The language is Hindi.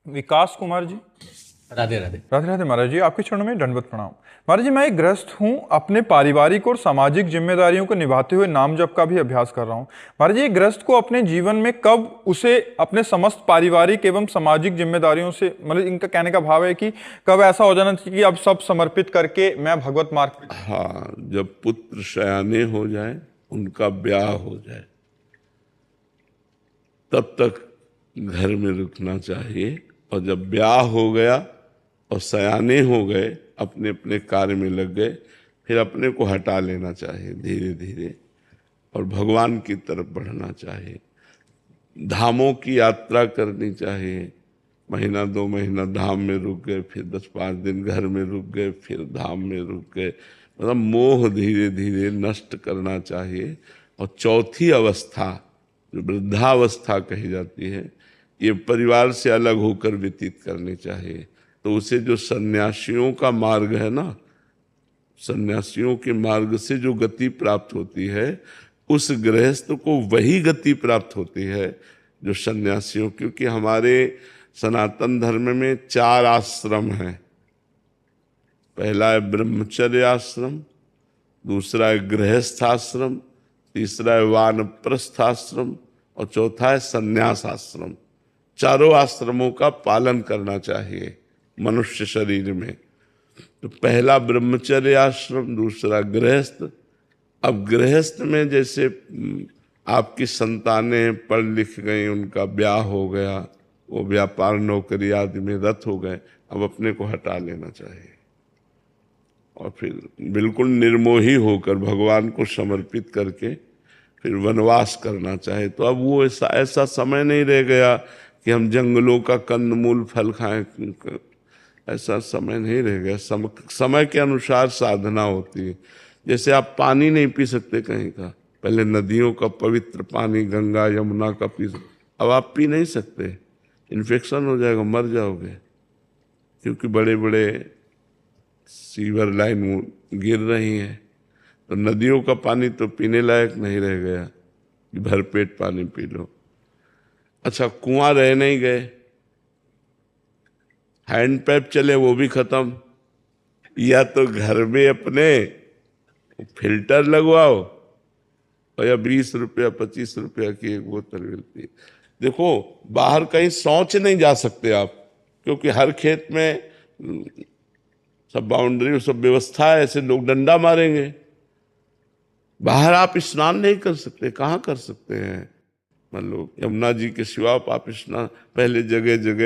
विकास कुमार जी। राधे राधे। राधे राधे महाराज जी, आपके चरणों में दंडवत प्रणाम। महाराज जी, मैं एक गृहस्थ हूँ, अपने पारिवारिक और सामाजिक जिम्मेदारियों को निभाते हुए नाम जप का भी अभ्यास कर रहा हूँ। महाराज जी, एक गृहस्थ को अपने जीवन में कब उसे अपने समस्त पारिवारिक एवं सामाजिक जिम्मेदारियों से, मतलब इनका कहने का भाव है कि कब ऐसा हो जाना चाहिए कि अब सब समर्पित करके मैं भगवत मार्ग। हाँ, जब पुत्र शयाने हो जाए, उनका ब्याह हो जाए, तब तक घर में रुकना चाहिए। और जब ब्याह हो गया और सयाने हो गए, अपने अपने कार्य में लग गए, फिर अपने को हटा लेना चाहिए धीरे धीरे और भगवान की तरफ बढ़ना चाहिए। धामों की यात्रा करनी चाहिए। महीना 2 महीना धाम में रुक गए, फिर 10-5 दिन घर में रुक गए, फिर धाम में रुक गए। मतलब मोह धीरे धीरे नष्ट करना चाहिए। और चौथी अवस्था जो वृद्धावस्था कही जाती है, ये परिवार से अलग होकर व्यतीत करनी चाहिए। तो उसे जो सन्यासियों का मार्ग है ना, सन्यासियों के मार्ग से जो गति प्राप्त होती है, उस गृहस्थ को वही गति प्राप्त होती है जो सन्यासियों। क्योंकि हमारे सनातन धर्म में 4 आश्रम हैं। पहला है ब्रह्मचर्य आश्रम, दूसरा है गृहस्थ आश्रम, तीसरा है वानप्रस्थ आश्रम और चौथा है संन्यास आश्रम। चारों आश्रमों का पालन करना चाहिए मनुष्य शरीर में। तो पहला ब्रह्मचर्य आश्रम, दूसरा गृहस्थ। अब गृहस्थ में जैसे आपकी संतानें पढ़ लिख गई, उनका ब्याह हो गया, वो व्यापार नौकरी आदि में रत हो गए, अब अपने को हटा लेना चाहिए और फिर बिल्कुल निर्मोही होकर भगवान को समर्पित करके फिर वनवास करना चाहिए। तो अब वो ऐसा समय नहीं रह गया कि हम जंगलों का कंदमूल फल खाएं, ऐसा समय नहीं रह गया। समय के अनुसार साधना होती है। जैसे आप पानी नहीं पी सकते कहीं का, पहले नदियों का पवित्र पानी गंगा यमुना का पी सकते, अब आप पी नहीं सकते, इन्फेक्शन हो जाएगा, मर जाओगे। क्योंकि बड़े बड़े सीवर लाइन गिर रही हैं, तो नदियों का पानी तो पीने लायक नहीं रह गया कि भरपेट पानी पी लो। अच्छा, कुआं रह नहीं गए, हैंडपैप चले वो भी खत्म। या तो घर में अपने फिल्टर लगवाओ और या 20 रुपया 25 रुपया की एक बोतल मिलती है। देखो, बाहर कहीं शौच नहीं जा सकते आप, क्योंकि हर खेत में सब बाउंड्री सब व्यवस्था है, ऐसे लोग डंडा मारेंगे। बाहर आप स्नान नहीं कर सकते, कहाँ कर सकते हैं? मान लो यमुना जी के सिवा आप स्नान, पहले जगह जगह